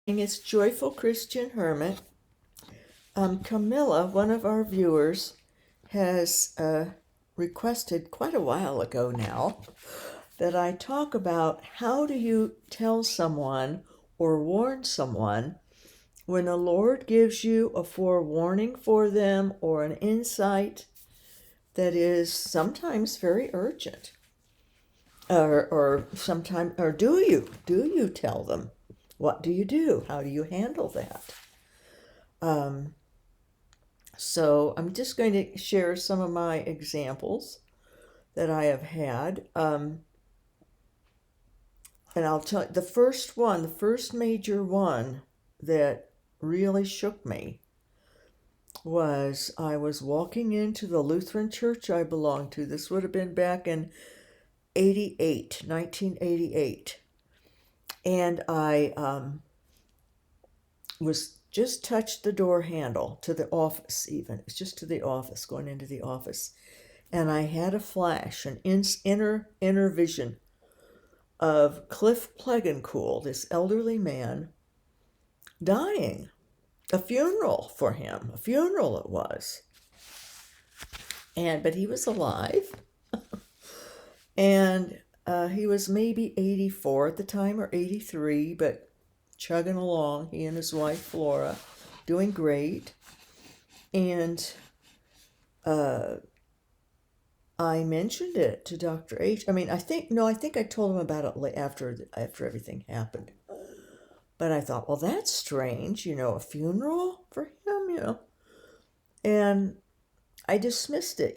It's Joyful Christian Hermit. Camilla, one of our viewers, has requested quite a while ago now that I talk about how do you tell someone or warn someone when the Lord gives you a forewarning for them or an insight that is sometimes very urgent. Or sometimes, or do you tell them? What do you do? How do you handle that? So I'm just going to share some of my examples that I have had. And I'll tell you, the first major one that really shook me was I was walking into the Lutheran church I belonged to. This would have been back in 1988. And I was just touched the door handle to the office, even. It was just to the office, going into the office. And I had a flash, an inner vision of Cliff Plegancool, this elderly man, dying. A funeral for him. A funeral it was. But he was alive. And he was maybe 84 at the time, or 83, but chugging along, he and his wife Flora, doing great. And I mentioned it to Dr. H. I think I told him about it after everything happened. But I thought, well, that's strange, a funeral for him. And I dismissed it,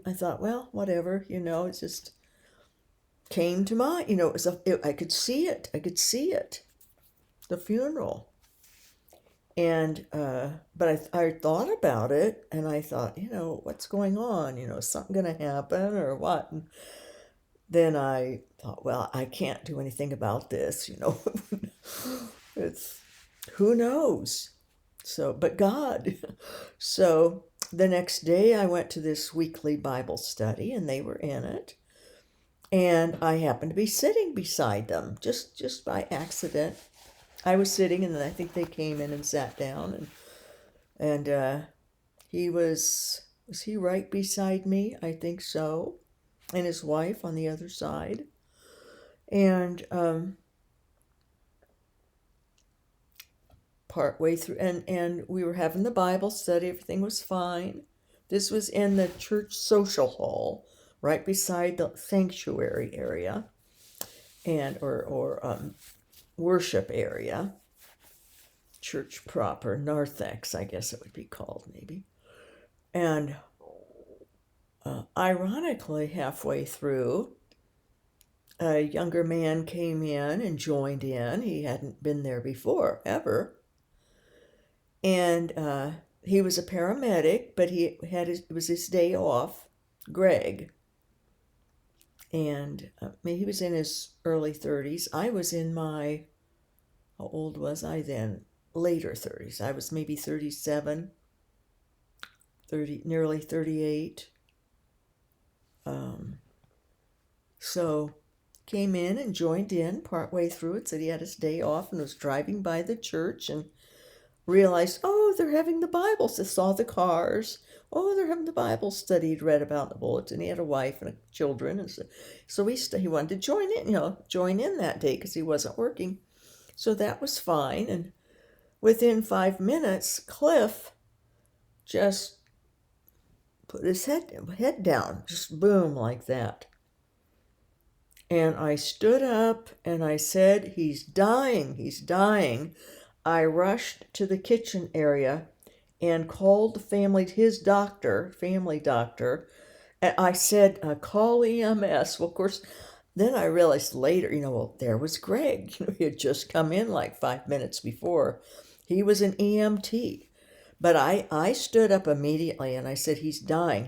I thought, well, whatever, it just came to mind, I could see it, the funeral. And, but I thought about it and I thought, what's going on? Is something going to happen or what? And then I thought, well, I can't do anything about this, it's, who knows? So, but God. So the next day I went to this weekly Bible study and they were in it. And I happened to be sitting beside them just by accident. I was sitting, and then I think they came in and sat down, and he was he right beside me? I think so, and his wife on the other side, and partway through, and we were having the Bible study. Everything was fine. This was in the church social hall, right beside the sanctuary area, and or worship area, church proper, narthex, I guess it would be called, maybe. And ironically, halfway through, a younger man came in and joined in. He hadn't been there before, ever. And he was a paramedic, but it was his day off, Greg. And he was in his early 30s. I was in my, how old was I then? Later 30s. I was maybe 37, 30, nearly 38. So came in and joined in partway through it, said he had his day off and was driving by the church and realized, oh, they're having the Bible. So saw the cars. Oh, they're having the Bible study. He'd read about the bulletin. He had a wife and children. And so he wanted to join in that day because he wasn't working. So that was fine. And within 5 minutes, Cliff just put his head down, just boom, like that. And I stood up and I said, he's dying, he's dying. I rushed to the kitchen area and called his family doctor. And I said, call EMS. Well, of course, then I realized later, well, there was Greg. He had just come in like 5 minutes before. He was an EMT. But I stood up immediately and I said, he's dying.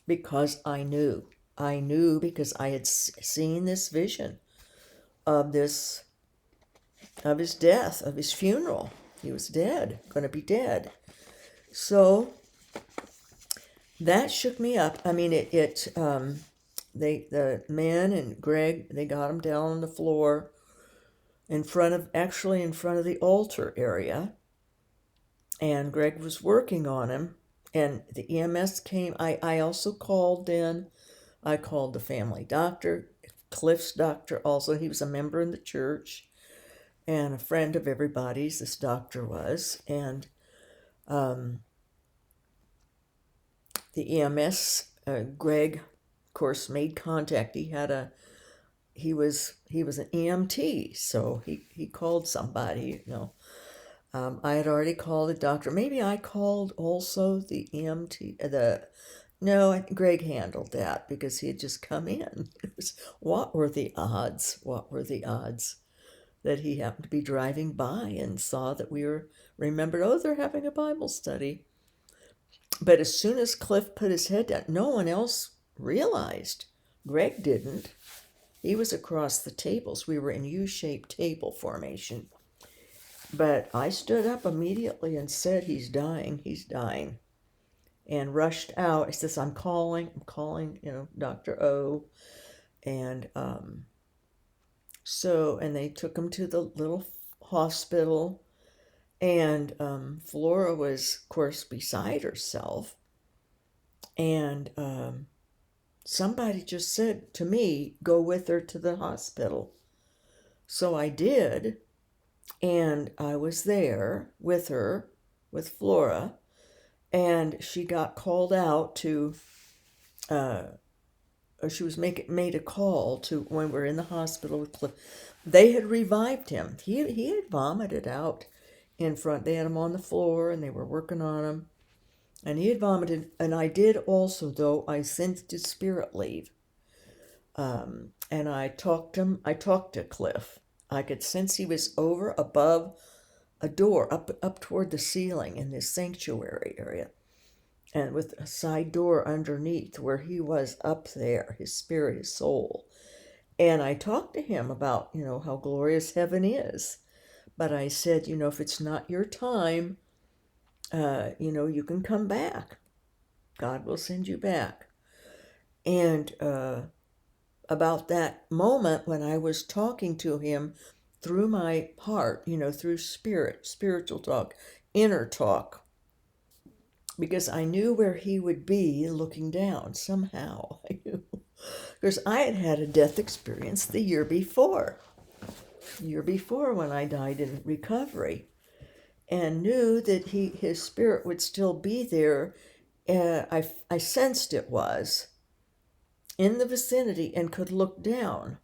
Because I knew. I knew because I had seen this vision of his death, of his funeral. He was dead, going to be dead. So that shook me up. The men and Greg, they got him down on the floor. actually in front of the altar area. And Greg was working on him. And the EMS came. I also called in. I called the family doctor, Cliff's doctor also. He was a member in the church and a friend of everybody's, this doctor was. And um, the EMS, Greg, of course, made contact. He was an EMT, so he called somebody, I had already called the doctor. Maybe I called also the EMT. No, I think Greg handled that because he had just come in. What were the odds? What were the odds that he happened to be driving by and saw that remembered, oh, they're having a Bible study. But as soon as Cliff put his head down, no one else realized. Greg didn't. He was across the tables. We were in U-shaped table formation. But I stood up immediately and said, he's dying, and rushed out. I says, I'm calling, Dr. O. And and they took him to the little hospital. And Flora was, of course, beside herself. And somebody just said to me, go with her to the hospital. So I did. And I was there with her, with Flora, and she got called out to, she was made a call to when we're in the hospital with Cliff. They had revived him. He had vomited out in front. They had him on the floor, and they were working on him, and he had vomited. And I did also, though, I sensed his spirit leave. And I talked to Cliff. I could sense he was above a door, up toward the ceiling in this sanctuary area, and with a side door underneath where he was up there, his spirit, his soul. And I talked to him about, how glorious heaven is. But I said, if it's not your time, you can come back. God will send you back. And about that moment when I was talking to him through my heart, through spiritual talk, inner talk, because I knew where he would be looking down somehow. Because I had had a death experience the year before when I died in recovery, and knew that his spirit would still be there. I sensed it was in the vicinity and could look down.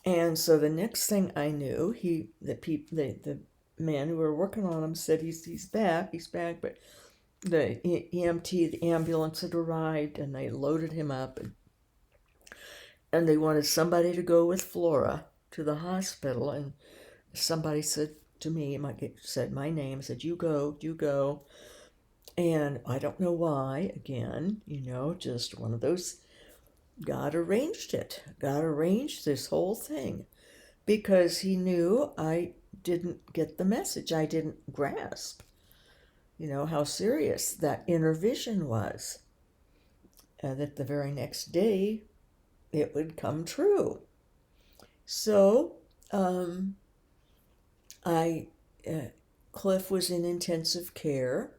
And so the next thing I knew, the men who were working on him said he's back, but the EMT, the ambulance had arrived, and they loaded him up, and they wanted somebody to go with Flora to the hospital. And somebody said to me, said my name, said, you go. And I don't know why, again, just one of those, God arranged this whole thing, because he knew I didn't get the message. I didn't grasp, how serious that inner vision was. And that the very next day it would come true. So, Cliff was in intensive care,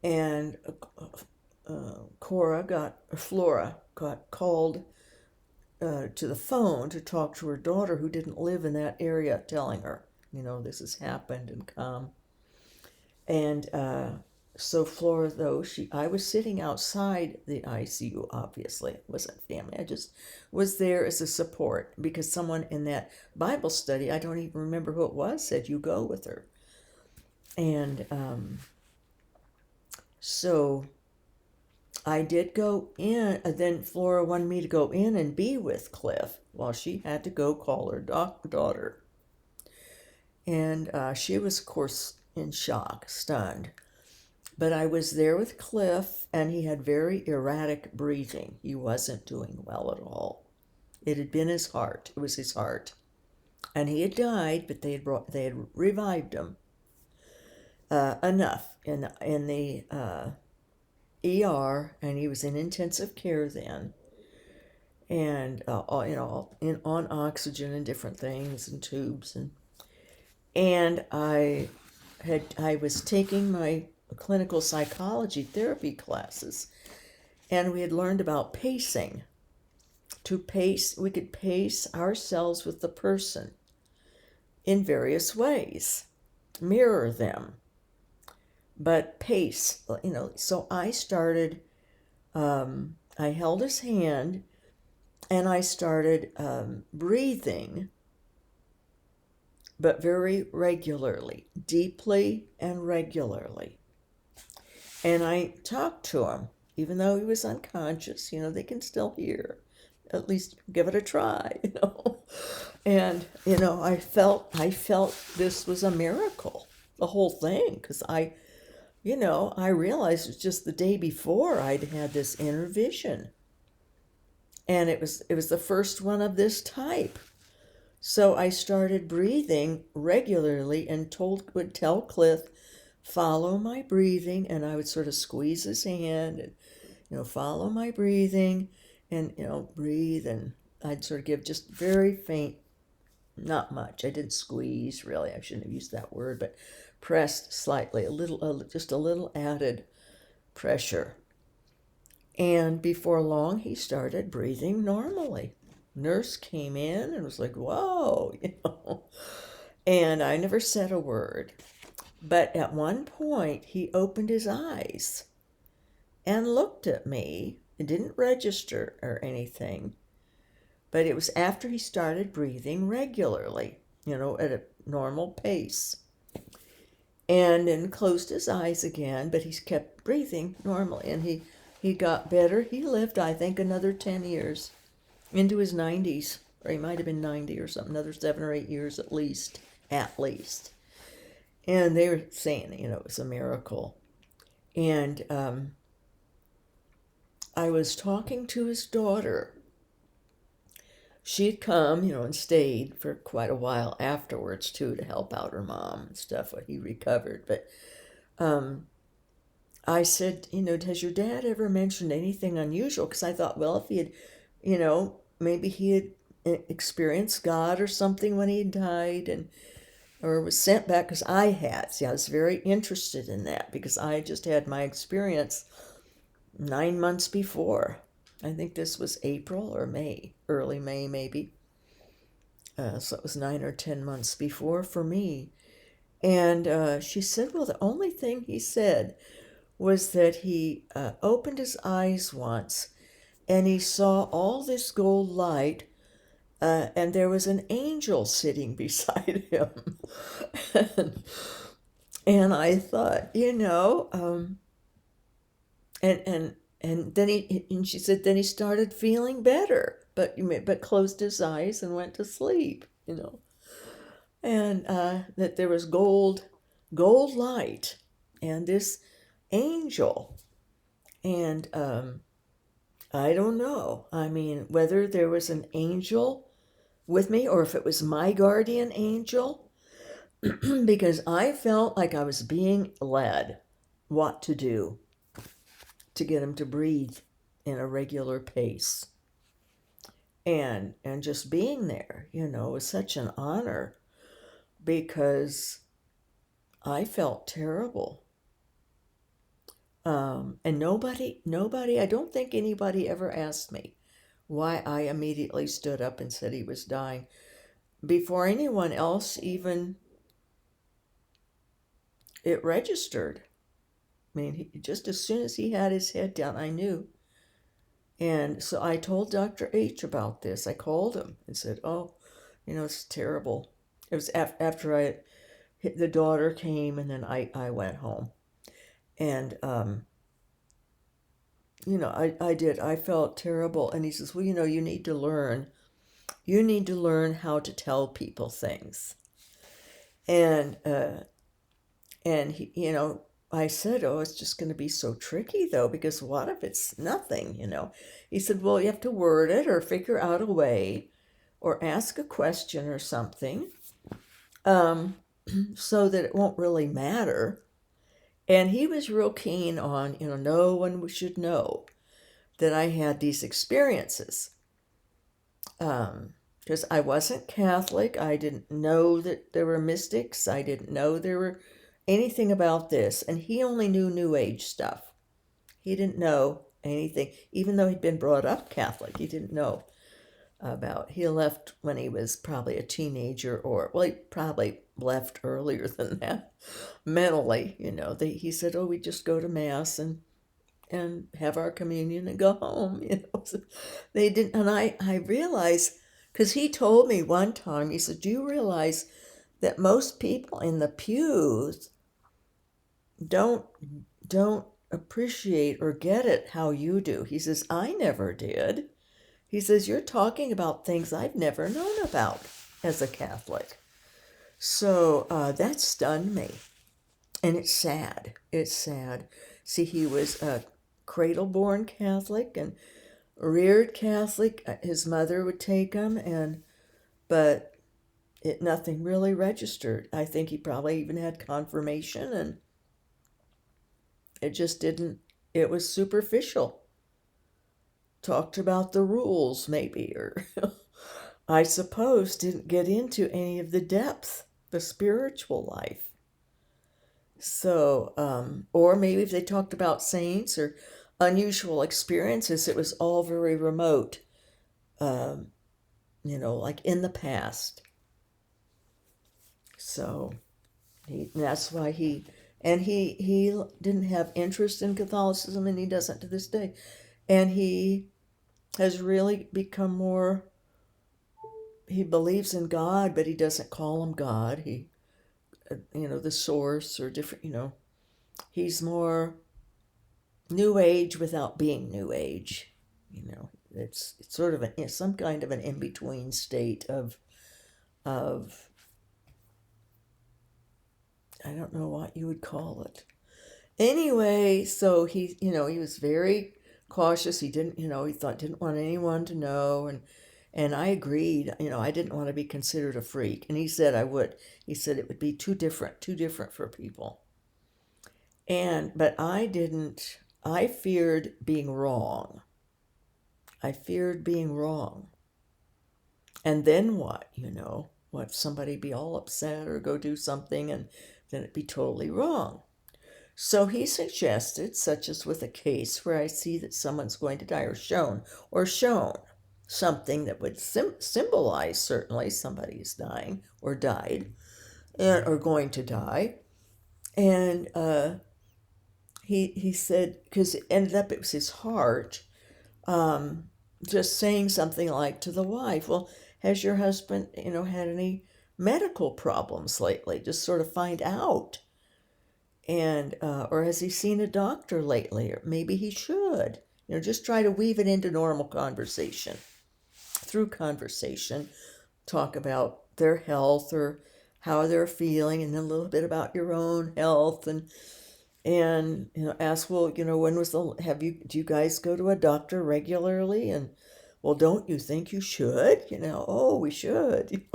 and Flora got called to the phone to talk to her daughter, who didn't live in that area, telling her, this has happened, and come. And so Flora, though, I was sitting outside the ICU, obviously. It wasn't family. I just was there as a support, because someone in that Bible study, I don't even remember who it was, said, you go with her. And so I did go in, and then Flora wanted me to go in and be with Cliff while she had to go call her daughter. And she was, of course, in shock, stunned. But I was there with Cliff, and he had very erratic breathing. He wasn't doing well at all. It had been his heart. It was his heart. And he had died, but they had revived him enough in the ER, and he was in intensive care then. and on oxygen and different things and tubes, and I was taking my clinical psychology therapy classes, and we had learned about pacing. To pace, we could pace ourselves with the person in various ways, mirror them, but pace. So I started. I held his hand, and I started breathing, but very regularly, deeply and regularly. And I talked to him, even though he was unconscious. They can still hear. At least give it a try. And I felt this was a miracle, the whole thing, because I realized it was just the day before I'd had this inner vision, and it was the first one of this type. So I started breathing regularly and would tell Cliff, follow my breathing, and I would sort of squeeze his hand and follow my breathing, and breathe, and I'd sort of give just very faint, not much. I didn't squeeze really. I shouldn't have used that word, but pressed slightly, just a little added pressure. And before long, he started breathing normally. Nurse came in and was like, whoa. And I never said a word. But at one point, he opened his eyes and looked at me. It didn't register or anything, but it was after he started breathing regularly, at a normal pace. And then closed his eyes again, but he kept breathing normally, and he got better. He lived, I think, another 10 years, into his 90s, or he might have been 90 or something, another 7 or 8 years at least. And they were saying, it was a miracle. And I was talking to his daughter. She'd come, and stayed for quite a while afterwards, too, to help out her mom and stuff when he recovered. But I said, has your dad ever mentioned anything unusual? Because I thought, well, if he had, maybe he had experienced God or something when he died, or was sent back, because I was very interested in that, because I just had my experience 9 months before. I think this was April or May, early May maybe. So it was 9 or 10 months before for me. And she said, well, the only thing he said was that he opened his eyes once and he saw all this gold light, and there was an angel sitting beside him. and I thought, and then she said, then he started feeling better, but closed his eyes and went to sleep, and that there was gold light, and this angel, and I don't know. I mean, whether there was an angel with me or if it was my guardian angel, because I felt like I was being led what to do to get him to breathe in a regular pace. And just being there, was such an honor, because I felt terrible. And nobody, I don't think anybody ever asked me why I immediately stood up and said he was dying before anyone else even it registered. I mean, just as soon as he had his head down, I knew. And so I told Dr. H about this. I called him and said, oh, it's terrible. It was after the daughter came, and then I went home. And, I did. I felt terrible. And he says, well, you need to learn. You need to learn how to tell people things. And he, I said, oh, it's just going to be so tricky, though, because what if it's nothing, He said, well, you have to word it or figure out a way or ask a question or something, so that it won't really matter. And he was real keen on, no one should know that I had these experiences. Because I wasn't Catholic. I didn't know that there were mystics. I didn't know there were anything about this. And he only knew New Age stuff. He didn't know anything, even though he'd been brought up Catholic. He didn't know about. He left when he was probably a teenager, or well, he probably left earlier than that. Mentally, he said, "Oh, we just go to mass and have our communion and go home." So they didn't, and I realized because he told me one time. He said, "Do you realize that most people in the pews don't don't appreciate or get it how you do?" He says, "I never did." He says, "You're talking about things I've never known about as a Catholic." So that stunned me. And it's sad. It's sad. See, he was a cradle born Catholic and reared Catholic. His mother would take him, but nothing really registered. I think he probably even had confirmation, and it just didn't, it was superficial. Talked about the rules, maybe, or I suppose didn't get into any of the depth, the spiritual life. So, or maybe if they talked about saints or unusual experiences, it was all very remote, um, like in the past. So that's why he didn't have interest in Catholicism, and he doesn't to this day. And he has really become more, he believes in God, but he doesn't call him God. The source or different, he's more New Age without being New Age. It's sort of some kind of an in between state of I don't know what you would call it. Anyway, so he was very cautious. He didn't, didn't want anyone to know, and I agreed. I didn't want to be considered a freak, and he said I would. He said it would be too different for people. But I didn't. I feared being wrong. I feared being wrong. And then what, What, somebody be all upset or go do something and then it'd be totally wrong. So he suggested, such as with a case where I see that someone's going to die or shown something that would symbolize certainly somebody is dying or died or going to die. And he said, because it ended up, it was his heart, just saying something like to the wife, "Well, has your husband, had any medical problems lately?" Just sort of find out. And, or has he seen a doctor lately? Or maybe he should. Just try to weave it into normal conversation. Through conversation, talk about their health or how they're feeling, and then a little bit about your own health, and ask, "Well, when was do you guys go to a doctor regularly?" And, "Well, don't you think you should?" "Oh, we should."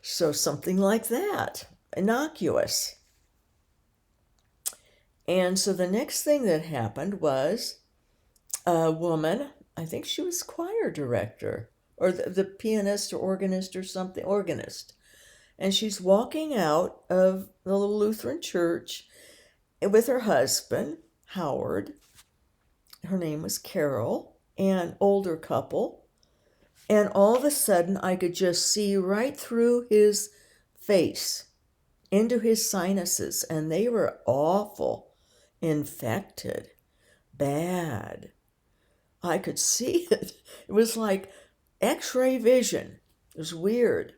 So something like that, innocuous. And so the next thing that happened was a woman, I think she was choir director or the pianist or organist or something, organist. And she's walking out of the little Lutheran church with her husband, Howard. Her name was Carol, an older couple. And all of a sudden, I could just see right through his face into his sinuses, and they were awful, infected, bad. I could see it. It was like X-ray vision. It was weird.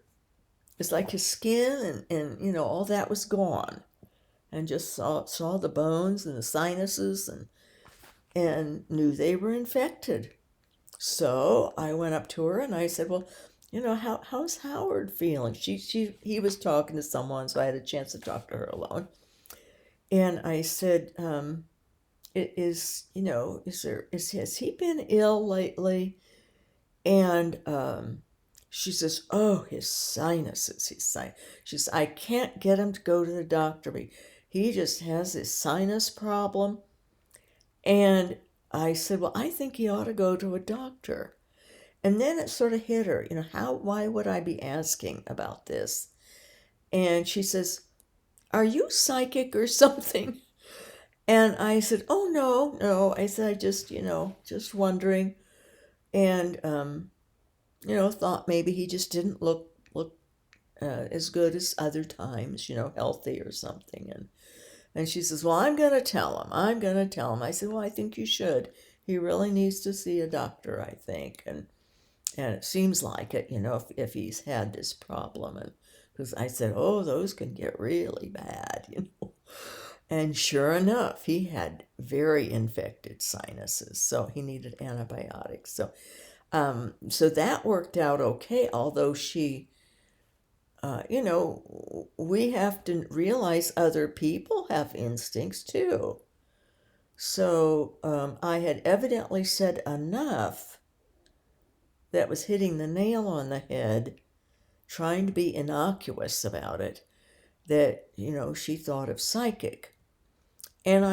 It's like his skin and all that was gone, and just saw the bones and the sinuses and knew they were infected. So I went up to her and I said, "Well, how's Howard feeling?" He was talking to someone, so I had a chance to talk to her alone. And I said, has he been ill lately?" And she says, "Oh, his sinuses, She says, "I can't get him to go to the doctor. He just has this sinus problem." And I said, "Well, I think he ought to go to a doctor." And then it sort of hit her, why would I be asking about this? And she says, are you psychic or something? And I said, oh, no, no. I said, I just, just wondering. And, thought maybe he just didn't look as good as other times, healthy or something. And she says, well, I'm going to tell him. I'm going to tell him. I said, well, I think you should. He really needs to see a doctor, I think. And it seems like it, if he's had this problem. And because I said, oh, those can get really bad. And sure enough, he had very infected sinuses, so he needed antibiotics. So that worked out okay, although we have to realize other people have instincts too. So I had evidently said enough that was hitting the nail on the head, trying to be innocuous about it, that, she thought of psychic. And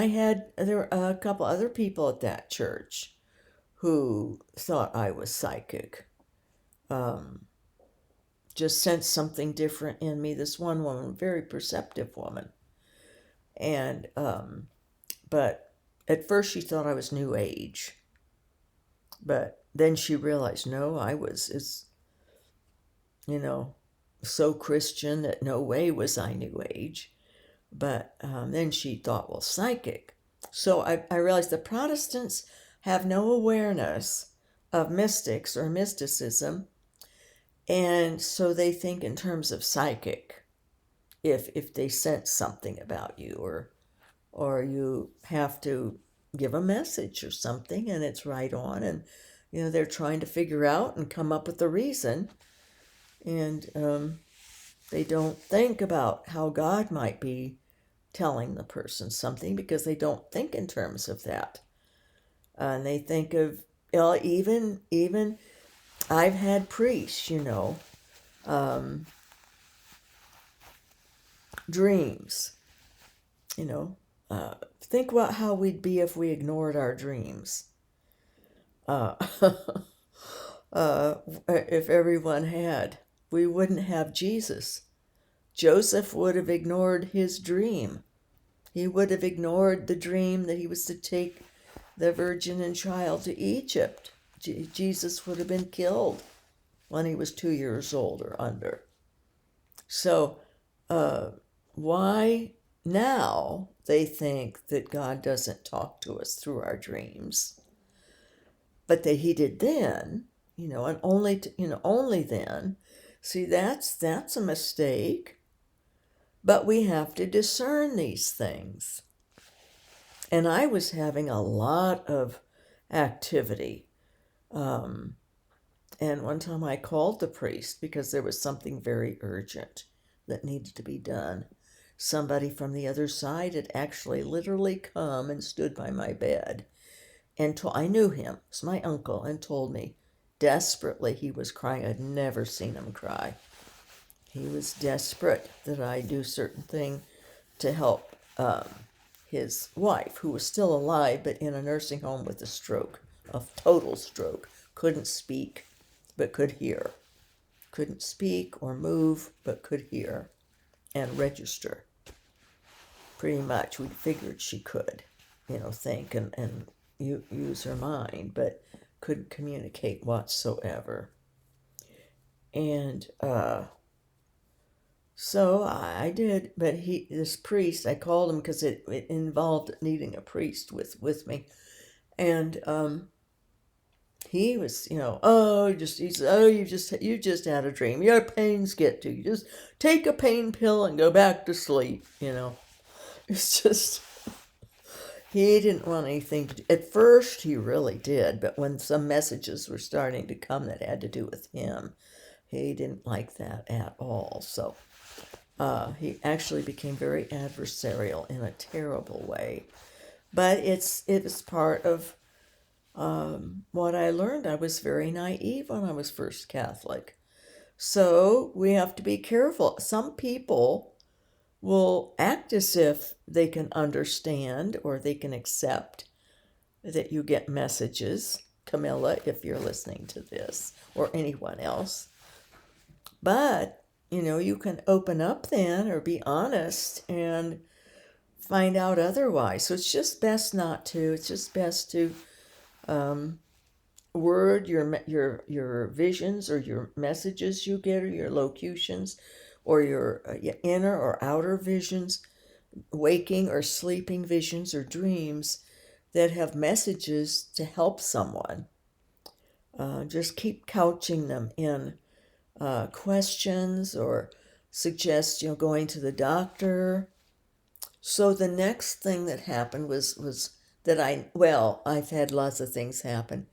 there were a couple other people at that church who thought I was psychic. Just sensed something different in me. This one woman, very perceptive woman. And, but at first she thought I was New Age. But then she realized, no, I was so Christian that no way was I New Age. But then she thought, well, psychic. So I realized the Protestants have no awareness of mystics or mysticism, and so they think in terms of psychic. If they sense something about you, or you have to give a message or something, and it's right on, and they're trying to figure out and come up with a reason, and they don't think about how God might be telling the person something, because they don't think in terms of that. And they think of, even I've had priests, dreams. Think about how we'd be if we ignored our dreams. Uh, if everyone had, we wouldn't have Jesus. Joseph would have ignored his dream. He would have ignored the dream that he was to take the virgin and child to Egypt. Jesus would have been killed when he was 2 years old or under. So why now they think that God doesn't talk to us through our dreams, but that he did then, and only then. See, that's a mistake. But we have to discern these things. And I was having a lot of activity. And one time I called the priest because there was something very urgent that needed to be done. Somebody from the other side had actually literally come and stood by my bed. And I knew him. It was my uncle, and told me desperately he was crying. I'd never seen him cry. He was desperate that I do certain thing to help his wife, who was still alive, but in a nursing home with a stroke, a total stroke. Couldn't speak, but could hear. Couldn't speak or move, but could hear and register. Pretty much, we figured she could, think and use her mind, but couldn't communicate whatsoever. And so I did, but this priest, I called him because it involved needing a priest with me, and he was, he said, oh, you just had a dream. Your pains get to you. Just take a pain pill and go back to sleep. It's just, he didn't want anything to do. At first, he really did, but when some messages were starting to come that had to do with him, he didn't like that at all. So he actually became very adversarial in a terrible way. But it was part of what I learned. I was very naive when I was first Catholic. So we have to be careful. Some people will act as if they can understand or they can accept that you get messages. Camilla, if you're listening to this, or anyone else. But, you can open up then or be honest and find out otherwise. So it's just best not to. It's just best to word your visions or your messages you get, or your locutions, or your inner or outer visions, waking or sleeping visions or dreams that have messages to help someone. Just keep couching them in questions, or suggest going to the doctor. So the next thing that happened was that I've had lots of things happen,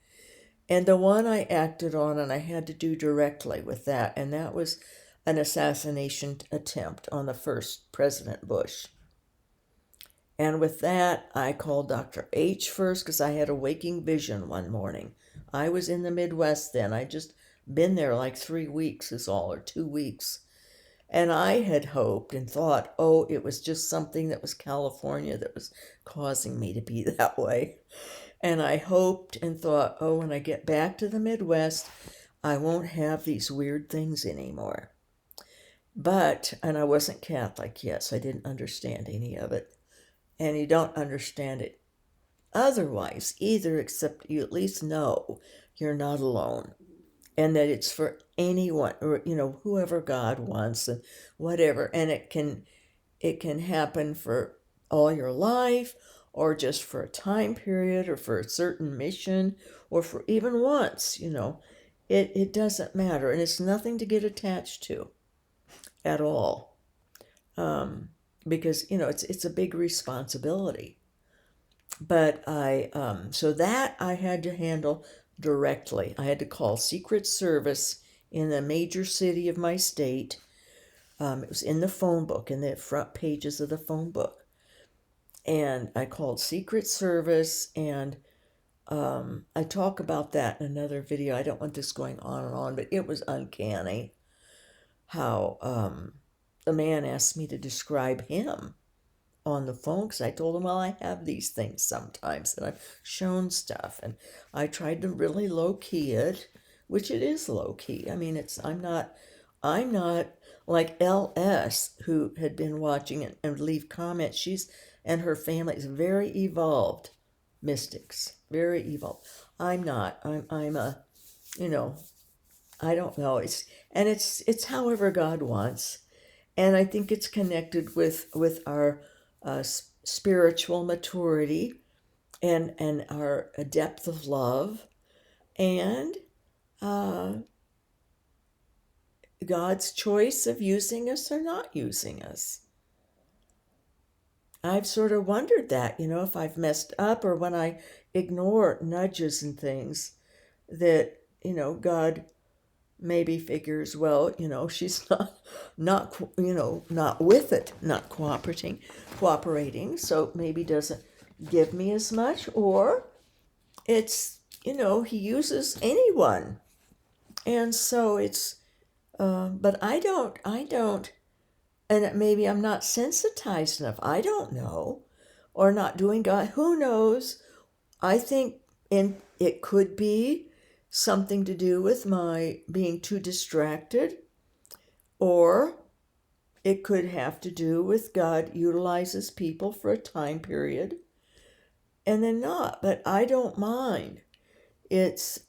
and the one I acted on and I had to do directly with that, and that was an assassination attempt on the first President Bush. And with that, I called Dr. H first because I had a waking vision one morning. I was in the Midwest then. I'd just been there like 3 weeks is all, or 2 weeks. And I had hoped and thought, oh, it was just something that was California that was causing me to be that way. And I hoped and thought, oh, when I get back to the Midwest, I won't have these weird things anymore. And I wasn't Catholic yet, so I didn't understand any of it. And you don't understand it otherwise either, except you at least know you're not alone, and that it's for anyone, or whoever God wants, and whatever. And it can happen for all your life, or just for a time period, or for a certain mission, or for even once. It doesn't matter, and it's nothing to get attached to at all. Because it's a big responsibility. But so that I had to handle directly. I had to call Secret Service in the major city of my state. It was in the phone book, in the front pages of the phone book. And I called Secret Service, and I talk about that in another video. I don't want this going on and on, but it was uncanny how the man asked me to describe him on the phone, because I told him, well, I have these things sometimes, and I've shown stuff, and I tried to really low key it, which it is low key. I mean, I'm not like LS, who had been watching it and leave comments. She's and her family is very evolved mystics, very evolved. I'm not. I'm a, I don't know. It's however God wants. And I think it's connected with our spiritual maturity, and our depth of love, and God's choice of using us or not using us. I've sort of wondered that, if I've messed up, or when I ignore nudges and things, that, God maybe figures, well, she's not with it, not cooperating, so maybe doesn't give me as much, or it's, he uses anyone. And so it's, but I don't, and maybe I'm not sensitized enough. I don't know, or not doing God, who knows? I think it could be something to do with my being too distracted, or it could have to do with God utilizes people for a time period and then not. But I don't mind. It's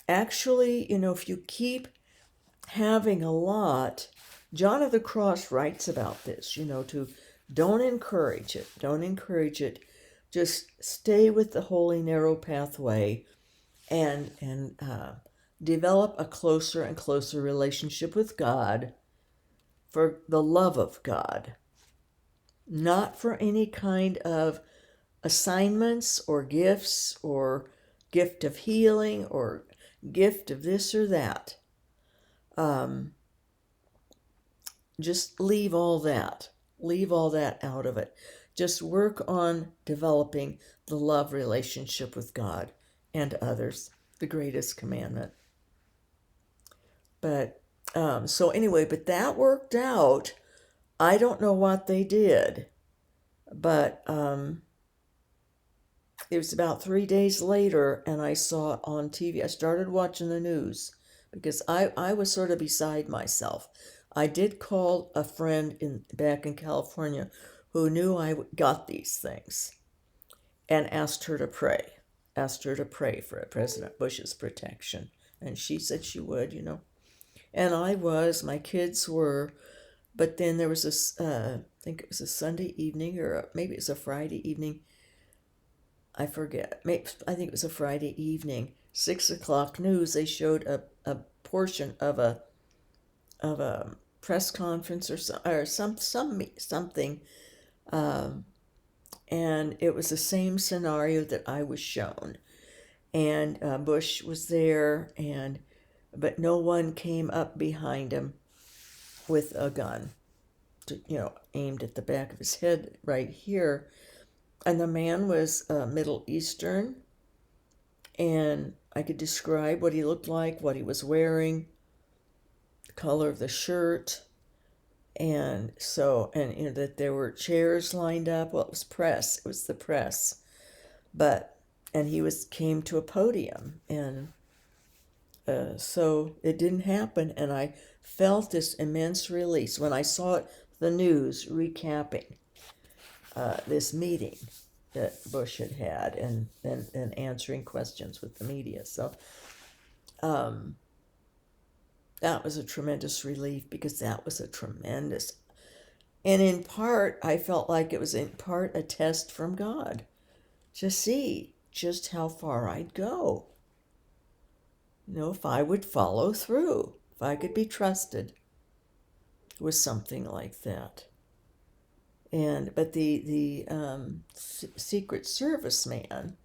actually, if you keep having a lot, John of the Cross writes about this, to don't encourage it. Just stay with the holy narrow pathway, and develop a closer and closer relationship with God, for the love of God, not for any kind of assignments or gifts, or gift of healing, or gift of this or that. Just leave all that out of it. Just work on developing the love relationship with God and others, the greatest commandment. But so anyway, but that worked out. I don't know what they did, but it was about 3 days later, and I saw it on TV. I started watching the news because I was sort of beside myself. I did call a friend back in California who knew I got these things and asked her to pray for President Bush's protection. And she said she would, you know. And I was, my kids were, but then there was this, I think it was a Sunday evening or maybe it was a Friday evening. I forget. Maybe, I think it was a Friday evening. 6 o'clock news. They showed a portion of a press conference or something, um, and it was the same scenario that I was shown. And Bush was there, but no one came up behind him with a gun, aimed at the back of his head right here. And the man was Middle Eastern, and I could describe what he looked like, what he was wearing, the color of the shirt, and that there were chairs lined up. Well, it was press. It was the press, and he came to a podium, and so it didn't happen, and I felt this immense release when I saw the news recapping this meeting that Bush had and answering questions with the media. So that was a tremendous relief because that was a tremendous, and in part, I felt like it was in part a test from God to see just how far I'd go. If I would follow through, if I could be trusted with something like that. But the Secret Service man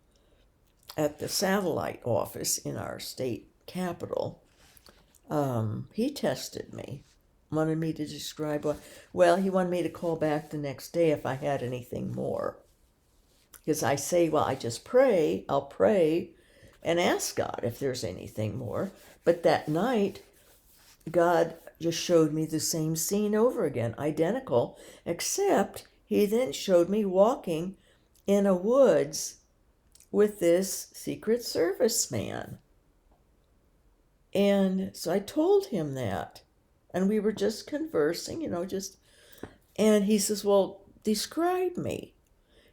at the satellite office in our state capital, he tested me, wanted me to describe he wanted me to call back the next day if I had anything more. Because I say, I just pray, I'll pray and ask God if there's anything more. But that night, God just showed me the same scene over again, identical, except he then showed me walking in a woods with this Secret Service man. And so I told him that, and we were just conversing, and he says, well, describe me.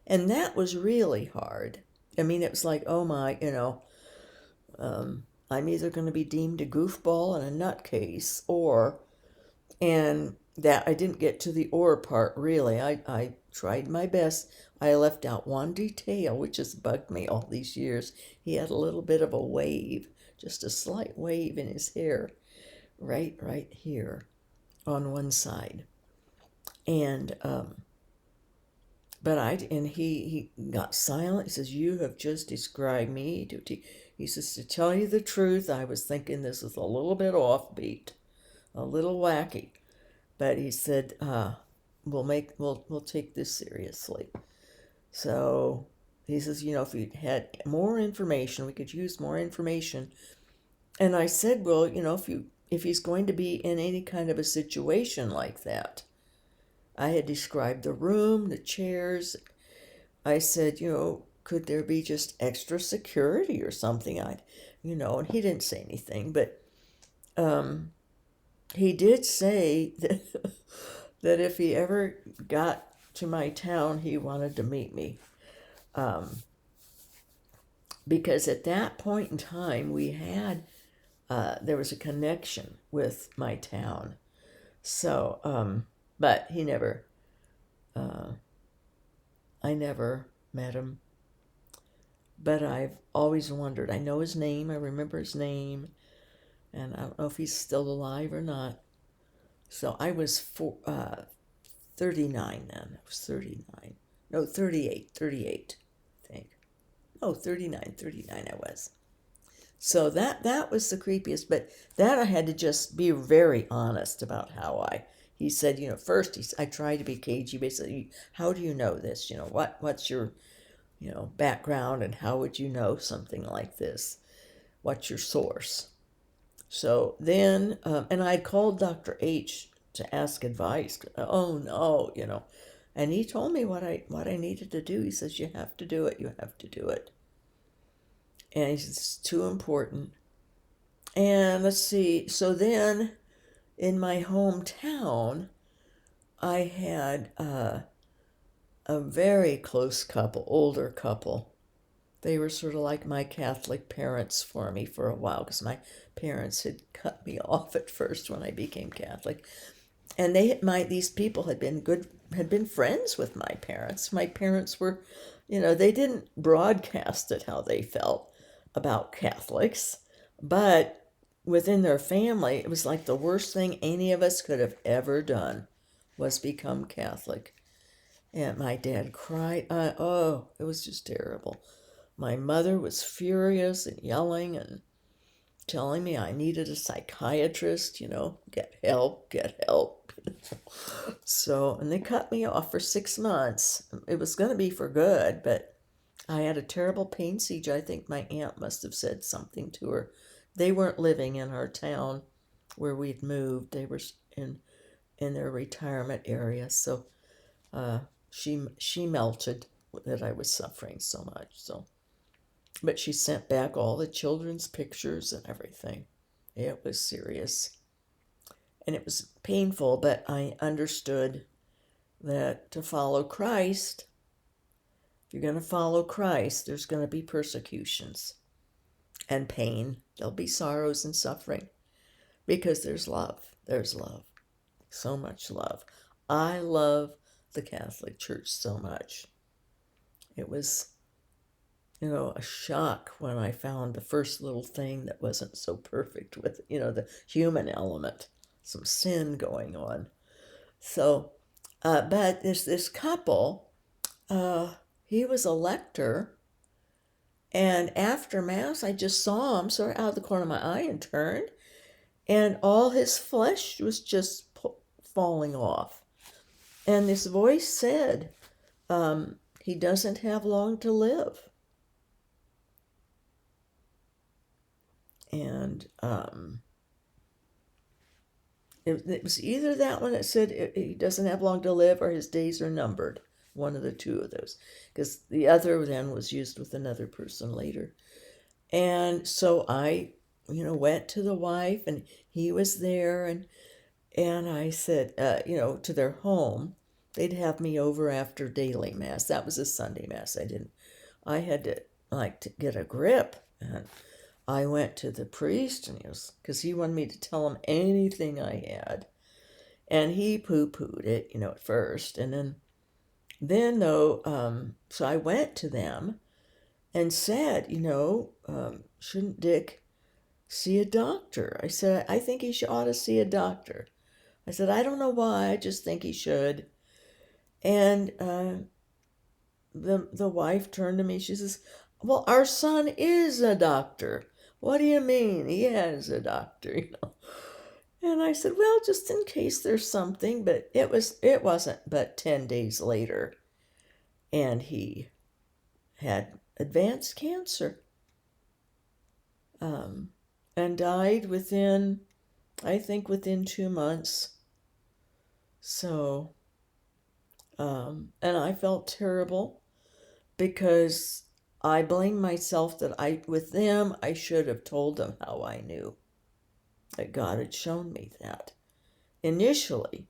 And that was really hard. I mean, it was like, oh my, I'm either going to be deemed a goofball and a nutcase, and that I didn't get to the or part really. I tried my best. I left out one detail, which has bugged me all these years. He had a little bit of a wave, just a slight wave in his hair, right here on one side. And, he got silent. He says, you have just described me. He says, to tell you the truth, I was thinking this is a little bit offbeat, a little wacky. But he said, we'll take this seriously. So he says, if you had more information, we could use more information. And I said, well, if he's going to be in any kind of a situation like that, I had described the room, the chairs. I said, could there be just extra security or something? And he didn't say anything, but he did say that, that if he ever got to my town, he wanted to meet me. Because at that point in time, there was a connection with my town. So, but he never, I never met him. But I've always wondered. I know his name. I remember his name. And I don't know if he's still alive or not. So I was 39 then. I was 39. No, 38, I think. No, 39 I was. So that was the creepiest. But that I had to just be very honest about he said, first I tried to be cagey, basically, how do you know this? What's your, background, and how would you know something like this? What's your source? So then, and I had called Dr. H to ask advice. Oh no, And he told me what I needed to do. He says, you have to do it. You have to do it. And he says, it's too important. And let's see. So then in my hometown, I had a very close couple, older couple. They were sort of like my Catholic parents for me for a while because my parents had cut me off at first when I became Catholic. And these people had been friends with my parents. My parents were, they didn't broadcast it how they felt about Catholics, but within their family, it was like the worst thing any of us could have ever done was become Catholic. And my dad cried. Oh, it was just terrible. My mother was furious and yelling and telling me I needed a psychiatrist, get help, get help. So, and they cut me off for 6 months. It was going to be for good, but I had a terrible pain seizure. I think my aunt must have said something to her. They weren't living in our town where we'd moved. They were in their retirement area. So she melted that I was suffering so much. So, but she sent back all the children's pictures and everything. It was serious. And it was painful, but I understood that to follow Christ, if you're going to follow Christ, there's going to be persecutions and pain. There'll be sorrows and suffering because there's love. There's love. So much love. I love the Catholic Church so much. It was, a shock when I found the first little thing that wasn't so perfect with, the human element, some sin going on. So, but this couple, he was a lector, and after Mass, I just saw him sort of out of the corner of my eye and turned, and all his flesh was just falling off. And this voice said, he doesn't have long to live. And it was either that one that said he doesn't have long to live or his days are numbered. One of the two of those. Because the other then was used with another person later. And so I, went to the wife and he was there and I said, to their home. They'd have me over after daily Mass. That was a Sunday Mass. I had to get a grip. And I went to the priest and because he wanted me to tell him anything I had. And he poo-pooed it, at first. And then though, so I went to them and said, shouldn't Dick see a doctor? I said, I think he ought to see a doctor. I said, I don't know why, I just think he should. And the wife turned to me, she says, well, our son is a doctor. What do you mean? He has a doctor, And I said, well, just in case there's something, but it wasn't but 10 days later. And he had advanced cancer. And died within 2 months. So, and I felt terrible because I blame myself that with them, I should have told them how I knew that God had shown me that initially.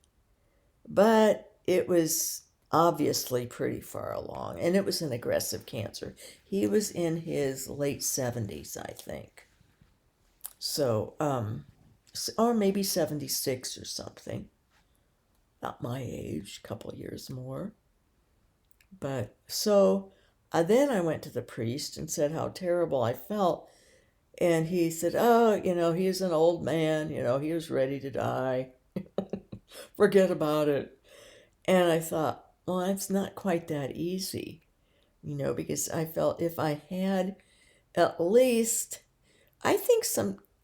But it was obviously pretty far along, and it was an aggressive cancer. He was in his late 70s, I think. So, or maybe 76 or something. Not my age, a couple years more. But so then I went to the priest and said how terrible I felt. And he said, oh, he's an old man, he was ready to die. Forget about it. And I thought, well, it's not quite that easy, because I felt if I had at least, I think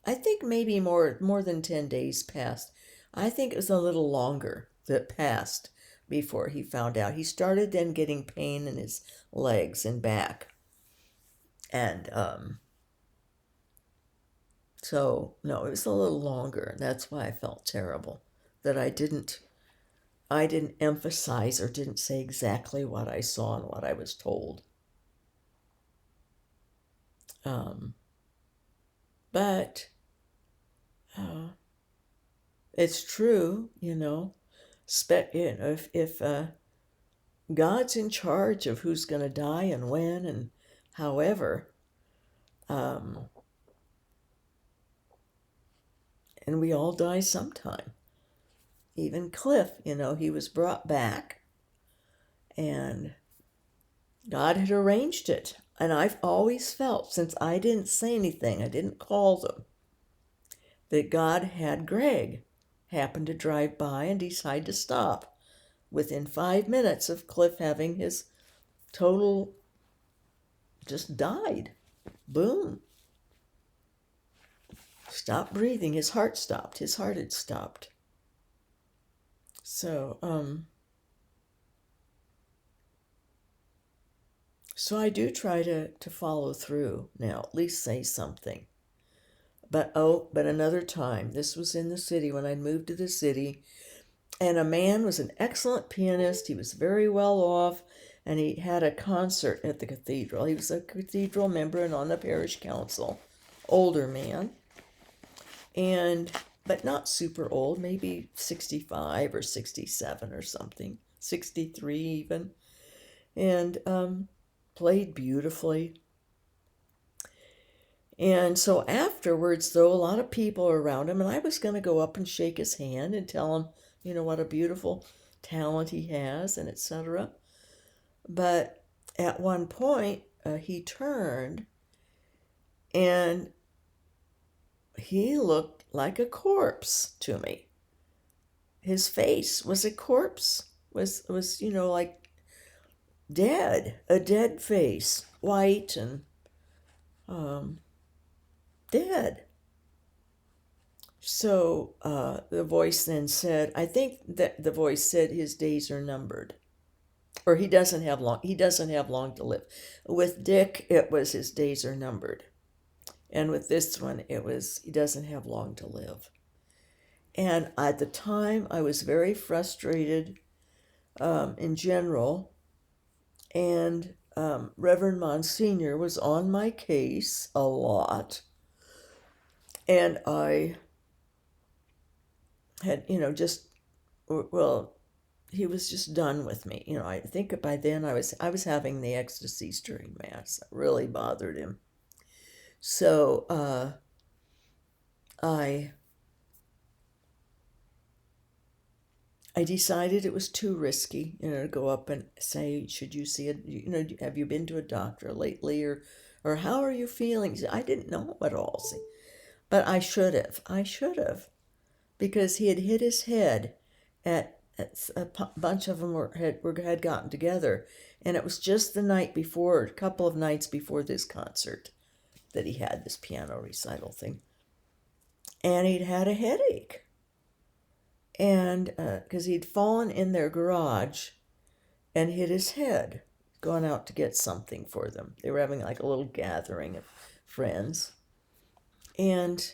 I think maybe more than 10 days passed. I think it was a little longer that passed before he found out. He started then getting pain in his legs and back. And so, no, it was a little longer. That's why I felt terrible that I didn't I didn't emphasize or didn't say exactly what I saw and what I was told. Um, but it's true, if God's in charge of who's going to die and when and however, um, and we all die sometime. Even Cliff, he was brought back and God had arranged it. And I've always felt, since I didn't say anything, I didn't call them, that God had Greg happen to drive by and decide to stop within 5 minutes of Cliff having his total, just died. Boom. Stopped breathing. His heart stopped. His heart had stopped. So I do try to follow through now, at least say something. But another time, this was in the city when I moved to the city, and a man was an excellent pianist. He was very well off, and he had a concert at the cathedral. He was a cathedral member and on the parish council. Older man, but not super old, maybe 65 or 67 or something, 63 even, and played beautifully. And so afterwards, though, a lot of people are around him, and I was going to go up and shake his hand and tell him, what a beautiful talent he has, and etc. But at one point, he turned, and he looked like a corpse to me. His face was a corpse, was like dead, a dead face, white and dead. So the voice then said, I think that the voice said his days are numbered, or he doesn't have long to live. With Dick, it was his days are numbered, and with this one, it was he doesn't have long to live. And at the time, I was very frustrated in general, and Reverend Monsignor was on my case a lot, and I had, he was just done with me. I think by then I was having the ecstasies during Mass. It really bothered him. So I decided it was too risky, to go up and say, should you see it? Have you been to a doctor lately, or how are you feeling? I didn't know at all. See, but I should have, because he had hit his head at a bunch of them had gotten together, and it was just the night before, a couple of nights before this concert, that he had this piano recital thing, and he'd had a headache, and because he'd fallen in their garage and hit his head, gone out to get something for them. They were having like a little gathering of friends, and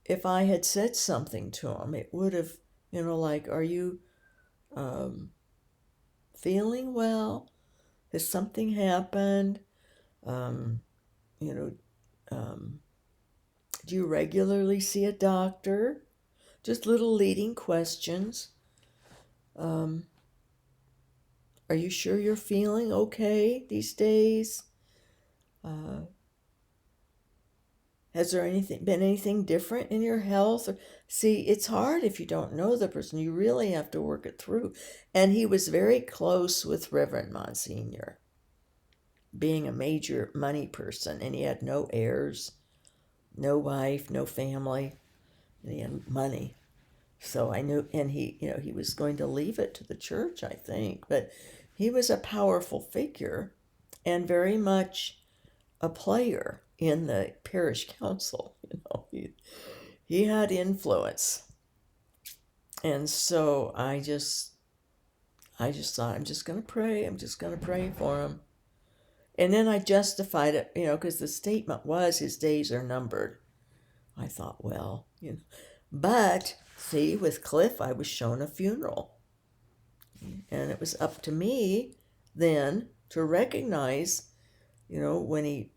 if I had said something to him, it would have, like, are you feeling well? Has something happened? Do you regularly see a doctor? Just little leading questions. Are you sure you're feeling okay these days? Has there been anything different in your health? See, it's hard if you don't know the person. You really have to work it through. And he was very close with Reverend Monsignor, being a major money person, and he had no heirs, no wife, no family, and he had money. So I knew, and he was going to leave it to the church, I think. But he was a powerful figure and very much a player in the parish council. He had influence. And so I just thought, I'm just going to pray. I'm just going to pray for him. And then I justified it, because the statement was his days are numbered. I thought, well, but see, with Cliff, I was shown a funeral. And it was up to me then to recognize, when he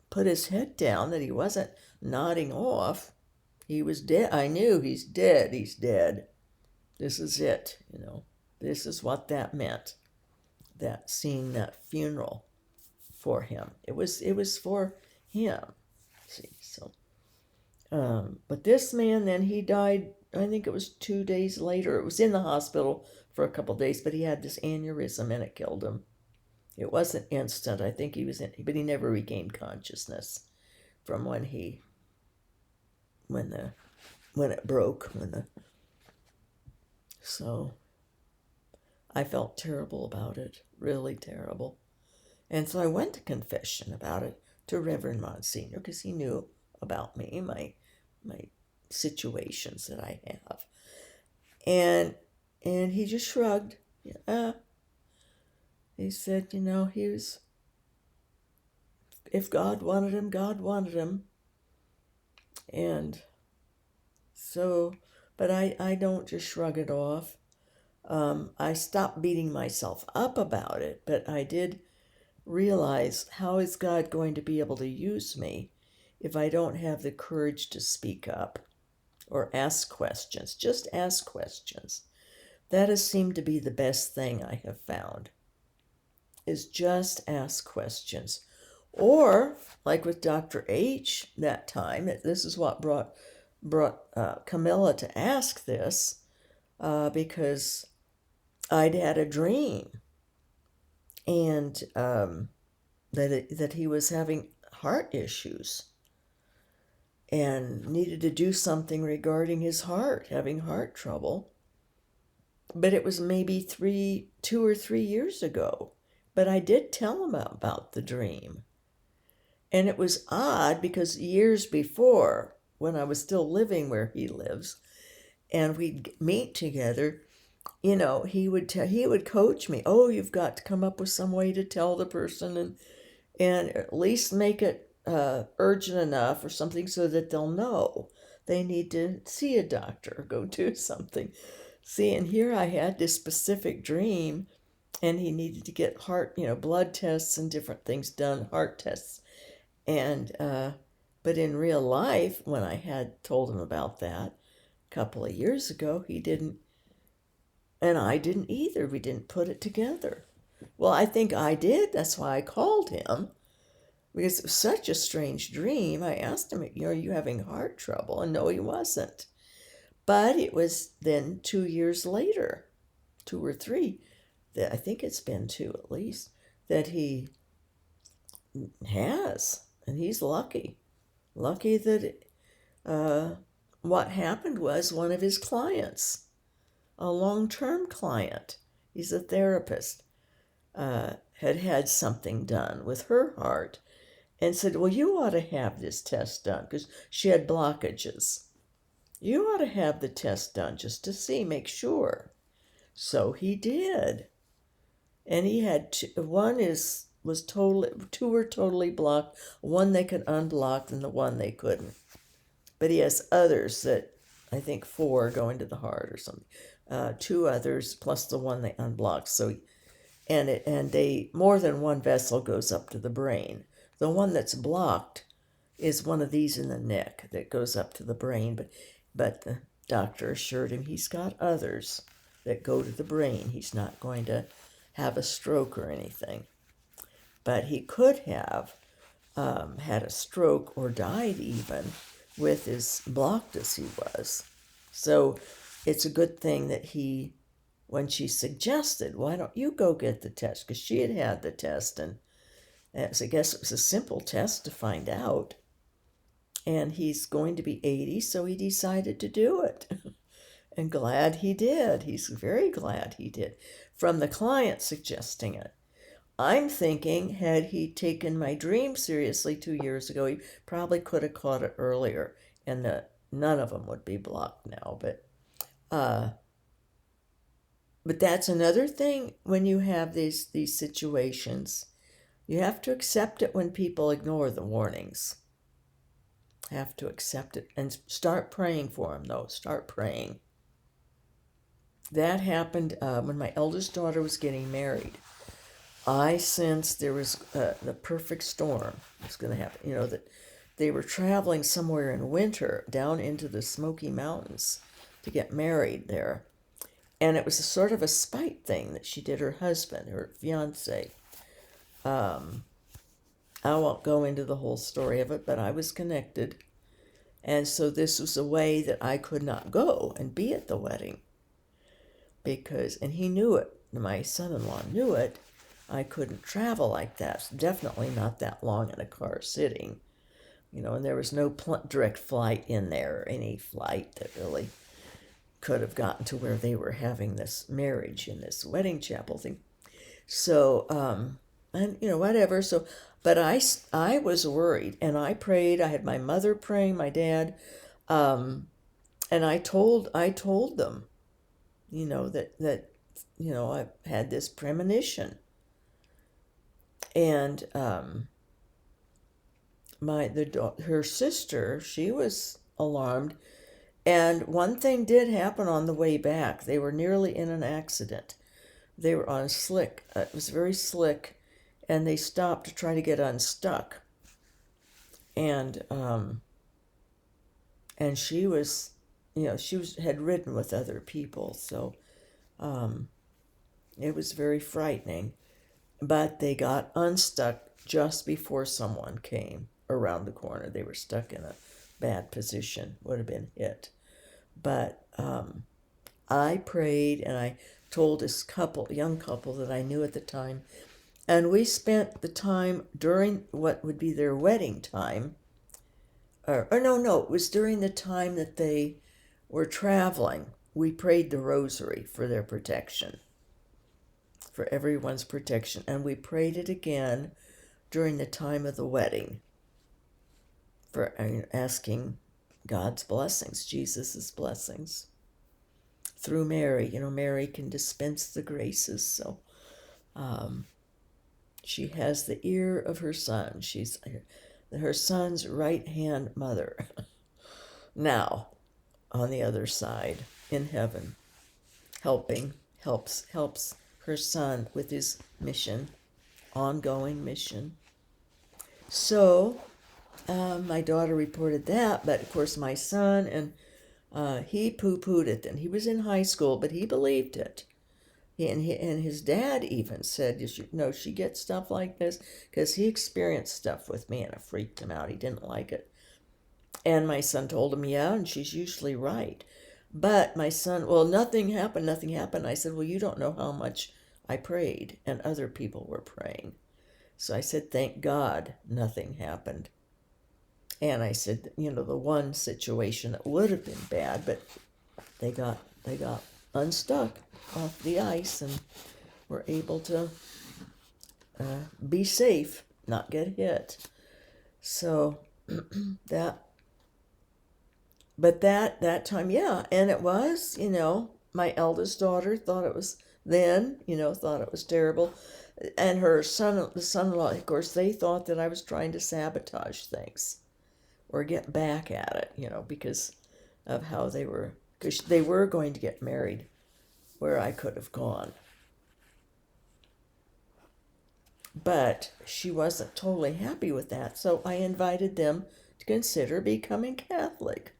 put his head down, that he wasn't nodding off. He was dead. I knew he's dead. He's dead. This is it. This is what that meant. That seeing that funeral for him. It was for him. See, so but this man, then he died, I think it was 2 days later. It was in the hospital for a couple days, but he had this aneurysm and it killed him. It wasn't instant. I think he was in, but he never regained consciousness from when it broke, so I felt terrible about it, really terrible. And so I went to confession about it to Reverend Monsignor, because he knew about me, my situations that I have. And he just shrugged. He said, if God wanted him, God wanted him. And so, but I don't just shrug it off. I stopped beating myself up about it, but I did realize, how is God going to be able to use me if I don't have the courage to speak up or ask questions? Just ask questions. That has seemed to be the best thing I have found, is just ask questions. Or, like with Dr. H that time, this is what brought Camilla to ask this, because I'd had a dream, and that he was having heart issues and needed to do something regarding his heart, having heart trouble. But it was maybe 2 or 3 years ago. But I did tell him about the dream. And it was odd, because years before, when I was still living where he lives, and we'd meet together, he would coach me. Oh, you've got to come up with some way to tell the person, and at least make it urgent enough or something, so that they'll know they need to see a doctor or go do something. See, and here I had this specific dream, and he needed to get heart, blood tests and different things done, heart tests. And but in real life, when I had told him about that a couple of years ago, he didn't, and I didn't either. We didn't put it together. Well, I think I did. That's why I called him, because it was such a strange dream. I asked him, are you having heart trouble? And no, he wasn't. But it was then 2 years later, 2 or 3, that I think it's been 2 at least, that he has. And he's lucky. Lucky that what happened was, one of his clients, a long-term client, he's a therapist, had something done with her heart, and said, well, you ought to have this test done, because she had blockages. You ought to have the test done just to see, make sure. So he did. And he had two were totally blocked, one they could unblock, and the one they couldn't. But he has others that, I think 4 go into the heart or something. 2 others plus the one they unblocked. So, they more than one vessel goes up to the brain. The one that's blocked is one of these in the neck that goes up to the brain, but the doctor assured him he's got others that go to the brain. He's not going to have a stroke or anything. But he could have had a stroke or died even with as blocked as he was. So it's a good thing that when she suggested, why don't you go get the test? Because she had the test, and I guess it was a simple test to find out. And he's going to be 80, so he decided to do it. And glad he did. He's very glad he did. From the client suggesting it. I'm thinking, had he taken my dream seriously 2 years ago, he probably could have caught it earlier, and none of them would be blocked now. But that's another thing when you have these situations. You have to accept it when people ignore the warnings. Have to accept it and start praying for them, though. Start praying. that happened when my eldest daughter was getting married. I sensed there was the perfect storm was going to happen. That they were traveling somewhere in winter down into the Smoky Mountains to get married there. And it was a sort of a spite thing that she did her husband, her fiance. I won't go into the whole story of it, but I was connected. And so this was a way that I could not go and be at the wedding. And he knew it, my son-in-law knew it, I couldn't travel like that, definitely not that long in a car sitting, and there was no direct flight in there, or any flight that really could have gotten to where they were having this marriage in this wedding chapel thing. So, and whatever. So, but I was worried, and I prayed. I had my mother praying, my dad, and I told them, that I had this premonition, and her sister, she was alarmed, and one thing did happen on the way back. They were nearly in an accident. They were on slick. It was very slick, and they stopped to try to get unstuck. And she was, had ridden with other people, so it was very frightening. But they got unstuck just before someone came around the corner. They were stuck in a bad position, would have been hit. But I prayed, and I told this young couple that I knew at the time, and we spent the time during what would be their wedding time, or no, it was during the time that they were traveling. We prayed the rosary for their protection, for everyone's protection, and we prayed it again during the time of the wedding, for asking God's blessings, Jesus' blessings through Mary. Mary can dispense the graces, so she has the ear of her son. She's her son's right-hand mother. Now, on the other side, in heaven, helps her son with his mission, ongoing mission. So, my daughter reported that, but of course my son, and he poo-pooed it, and he was in high school, but he believed it. And his dad even said, she gets stuff like this, because he experienced stuff with me, and it freaked him out. He didn't like it. And my son told him, yeah, and she's usually right. But my son, well, nothing happened. I said, well, you don't know how much I prayed, and other people were praying. So I said, thank God nothing happened. And I said, the one situation that would have been bad, but they got unstuck off the ice and were able to be safe, not get hit. So that time, yeah, and it was, my eldest daughter thought it was thought it was terrible, and the son-in-law, of course, they thought that I was trying to sabotage things or get back at it, because of how because they were going to get married where I could have gone. But she wasn't totally happy with that, so I invited them to consider becoming Catholic.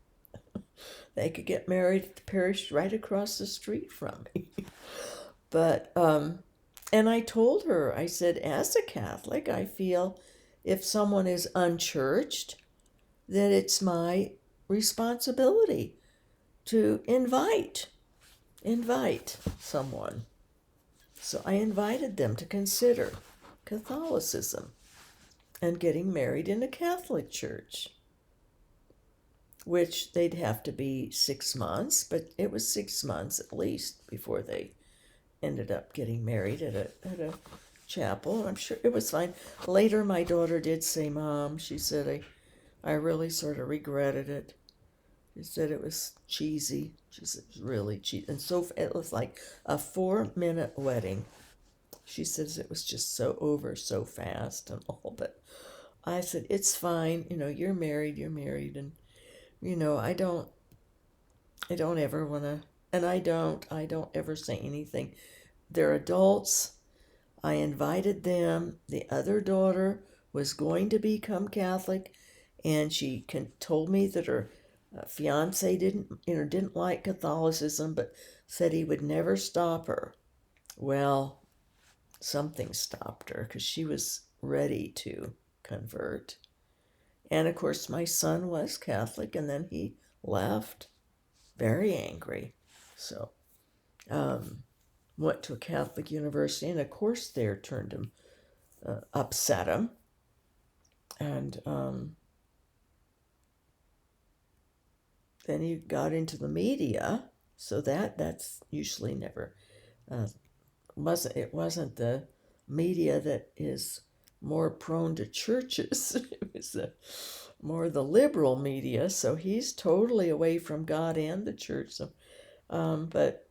They could get married at the parish right across the street from me. But, and I told her, I said, as a Catholic, I feel if someone is unchurched, that it's my responsibility to invite someone. So I invited them to consider Catholicism and getting married in a Catholic church, which they'd have to be 6 months, but it was 6 months at least before they ended up getting married at a chapel, and I'm sure it was fine. Later, my daughter did say, Mom, she said, I really sort of regretted it. She said it was cheesy. She said it was really cheesy. And so it was like a 4-minute wedding. She says it was just so over so fast and all. But I said, it's fine. You're married. And, I don't ever want to And I don't ever say anything. They're adults. I invited them. The other daughter was going to become Catholic, and told me that her fiance didn't like Catholicism, but said he would never stop her. Well, something stopped her because she was ready to convert. And of course, my son was Catholic, and then he left very angry. So, um, went to a Catholic university, and of course, there turned him, upset him. And then he got into the media, so that's usually never uh, wasn't the media that is more prone to churches. It was more the liberal media, so he's totally away from God and the church. So, but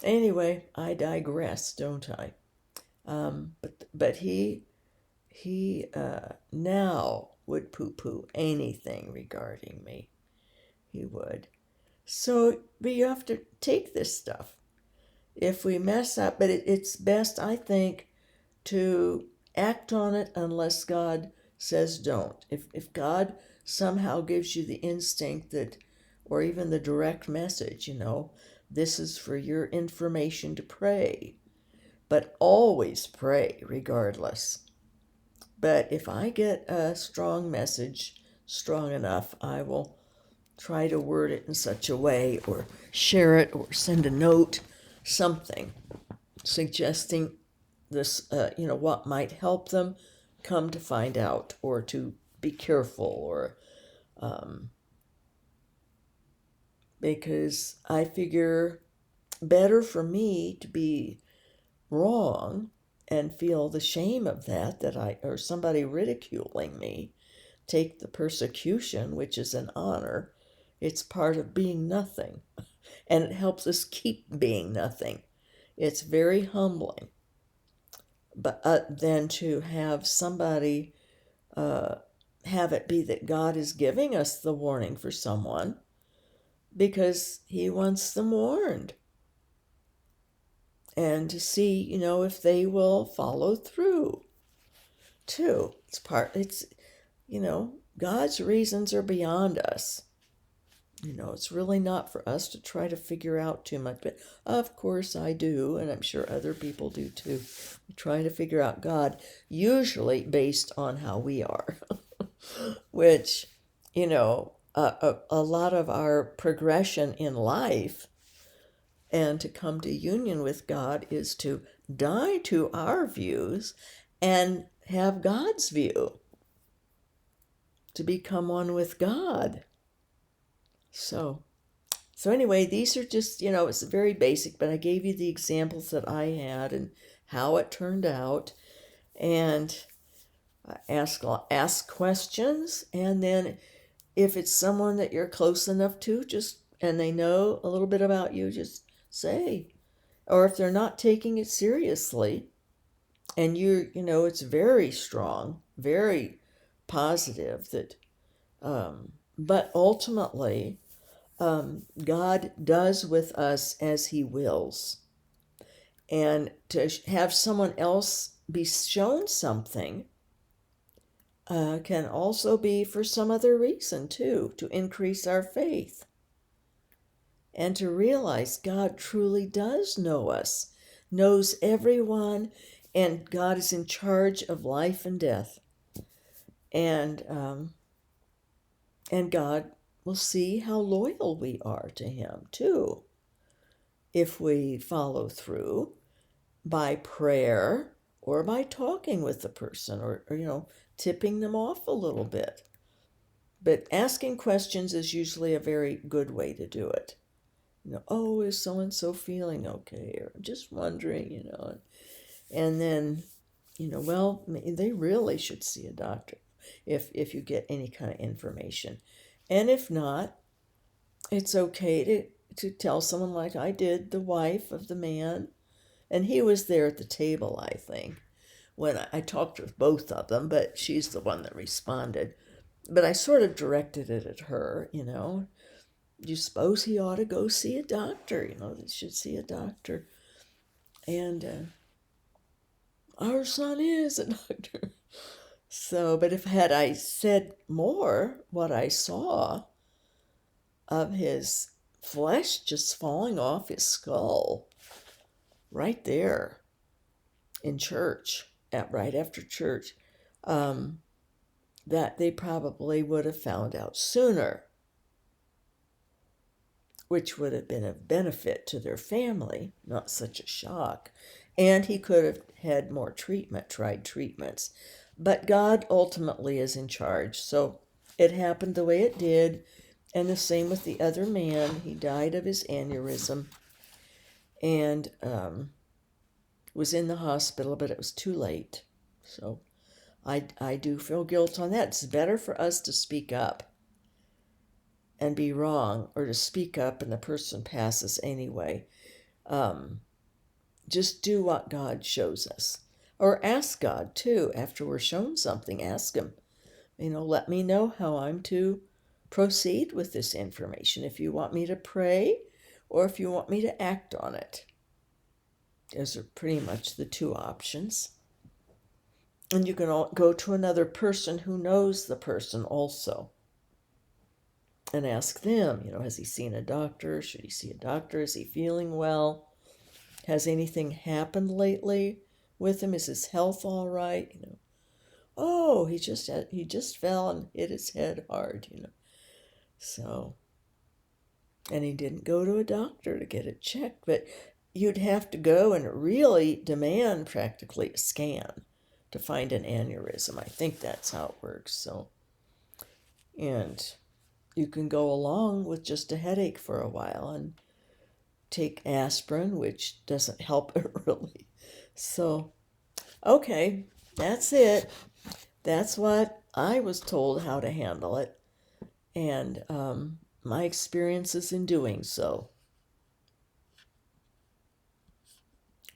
anyway, I digress, don't I? But he now would poo-poo anything regarding me. He would. So, but you have to take this stuff. If we mess up, but it's best, I think, to act on it unless God says don't. If God somehow gives you the instinct that, or even the direct message, this is for your information to pray, but always pray regardless. But if I get a strong message, strong enough, I will try to word it in such a way, or share it, or send a note, something suggesting this, what might help them come to find out, or to be careful, or because I figure better for me to be wrong and feel the shame of that or somebody ridiculing me, take the persecution, which is an honor. It's part of being nothing, and it helps us keep being nothing. It's very humbling. But then to have somebody have it be that God is giving us the warning for someone because He wants them warned, and to see, if they will follow through too. It's God's reasons are beyond us. It's really not for us to try to figure out too much, but of course I do, and I'm sure other people do too. We try to figure out God, usually based on how we are, which, a lot of our progression in life and to come to union with God is to die to our views and have God's view, to become one with God. So anyway, these are just, it's very basic, but I gave you the examples that I had and how it turned out. And ask questions, and then if it's someone that you're close enough to, and they know a little bit about you, just say. Or if they're not taking it seriously, and it's very strong, very positive that, but ultimately, God does with us as He wills. And to have someone else be shown something can also be for some other reason too, to increase our faith. And to realize God truly does know us, knows everyone, and God is in charge of life and death. And God will see how loyal we are to Him too, if we follow through by prayer or by talking with the person, or tipping them off a little bit. But asking questions is usually a very good way to do it. Oh, is so and so feeling okay? Or just wondering, and then, well, they really should see a doctor if you get any kind of information. And if not, it's okay to tell someone, like I did, the wife of the man, and he was there at the table, I think, when I talked with both of them, but she's the one that responded. But I sort of directed it at her, you suppose he ought to go see a doctor? They should see a doctor. And our son is a doctor. So, but if had I said more, what I saw of his flesh just falling off his skull right there in church, right after church, that they probably would have found out sooner, which would have been of benefit to their family, not such a shock. And he could have had more tried treatments. But God ultimately is in charge. So it happened the way it did. And the same with the other man. He died of his aneurysm and was in the hospital, but it was too late. So I do feel guilt on that. It's better for us to speak up and be wrong, or to speak up and the person passes anyway. Just do what God shows us. Or ask God too, after we're shown something, ask Him, let me know how I'm to proceed with this information. If you want me to pray or if you want me to act on it. Those are pretty much the two options. And you can go to another person who knows the person also and ask them, has he seen a doctor? Should he see a doctor? Is he feeling well? Has anything happened lately with him? Is his health all right? Oh, he just fell and hit his head hard, So, and he didn't go to a doctor to get it checked, but you'd have to go and really demand practically a scan to find an aneurysm. I think that's how it works. So, and you can go along with just a headache for a while and take aspirin, which doesn't help it really. So, okay, that's it. That's what I was told how to handle it, and my experiences in doing so.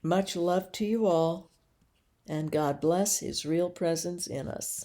Much love to you all, and God bless His real presence in us.